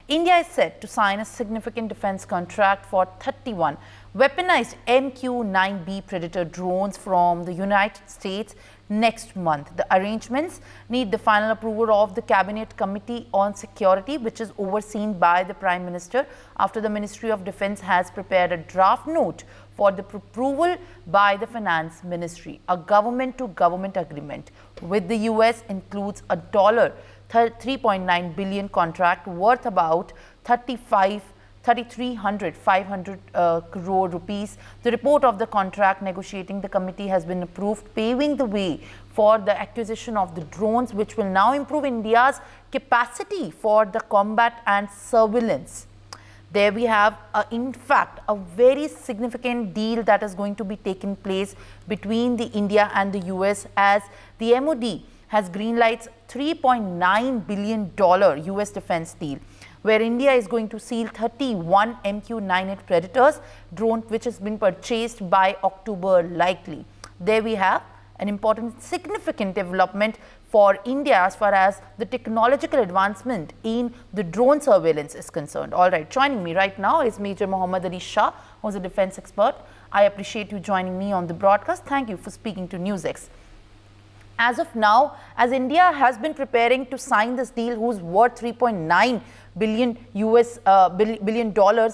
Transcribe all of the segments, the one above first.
India is set to sign a significant defense contract for 31 weaponized MQ-9B Predator drones from the United States next month. The arrangements need the final approval of the Cabinet Committee on Security, which is overseen by the Prime Minister, after the Ministry of Defense has prepared a draft note for the approval by the Finance Ministry. A government-to-government agreement with the US includes a $3.9 billion contract worth about 500 crore rupees. The report of the contract negotiating the committee has been approved, paving the way for the acquisition of the drones, which will now improve India's capacity for the combat and surveillance. There we have, in fact, a very significant deal that is going to be taking place between the India and the US, as the MOD has greenlights $3.9 billion US defense deal, where India is going to seal 31 MQ-9B Predators drone, which has been purchased by October likely. There we have an important, significant development for India as far as the technological advancement in the drone surveillance is concerned. All right, joining me right now is Major Mohammad Ali Shah, who is a defense expert. I appreciate you joining me on the broadcast. Thank you for speaking to NewsX. As of now, as India has been preparing to sign this deal, whose worth $3.9 billion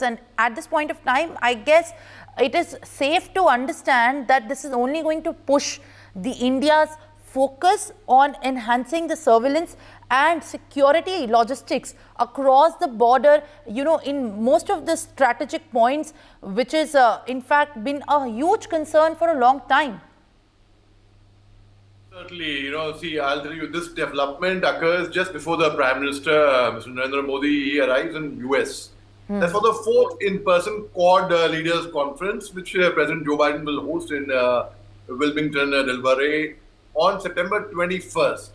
and at this point of time, I guess it is safe to understand that this is only going to push the India's focus on enhancing the surveillance and security logistics across the border, in most of the strategic points, which is in fact been a huge concern for a long time. Certainly, see, I'll tell you, this development occurs just before the Prime Minister, Mr. Narendra Modi, arrives in US. That's for the 4th in-person Quad Leaders Conference, which President Joe Biden will host in Wilmington, Delaware, on September 21st.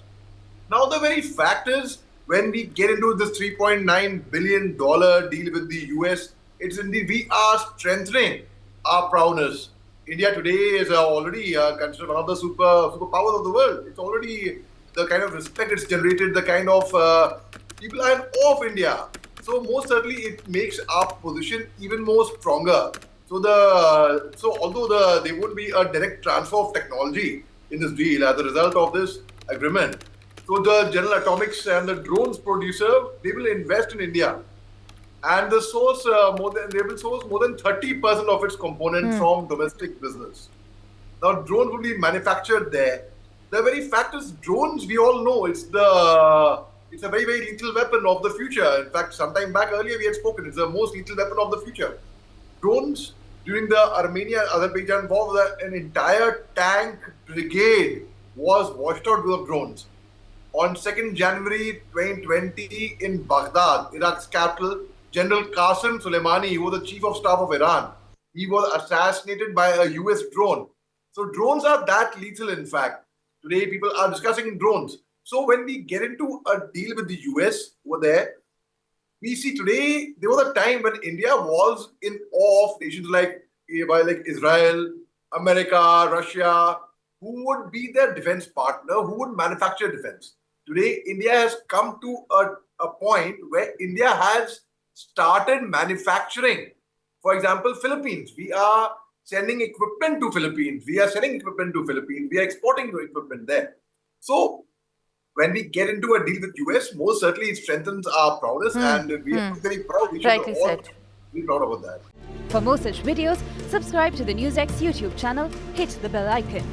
Now, the very fact is, when we get into this $3.9 billion deal with the US, it's indeed we are strengthening our prowess. India today is already considered one of the superpowers of the world. It's already the kind of respect it's generated, the kind of people are in awe of India. So most certainly it makes our position even more stronger. So although there won't be a direct transfer of technology in this deal as a result of this agreement, so the General Atomics and the drones producer, they will invest in India. And they will source more than 30% of its components from domestic business. Now, drones will be manufactured there. The very fact is, drones, we all know, it's a very, very lethal weapon of the future. In fact, sometime back earlier we had spoken, it's the most lethal weapon of the future. Drones, during the Armenia-Azerbaijan war, an entire tank brigade was washed out with drones. On 2nd January 2020 in Baghdad, Iraq's capital, General Qasem Soleimani, who was the chief of staff of Iran, he was assassinated by a US drone. So drones are that lethal, in fact. Today, people are discussing drones. So when we get into a deal with the US over there, we see today, there was a time when India was in awe of nations like Israel, America, Russia, who would be their defense partner, who would manufacture defense. Today, India has come to a point where India has started manufacturing. For example, Philippines. We are sending equipment to Philippines. We are selling equipment to Philippines. We are exporting equipment there. So when we get into a deal with US, most certainly it strengthens our prowess and we are very proud. We should all be proud about that. For more such videos, subscribe to the NewsX YouTube channel, hit the bell icon.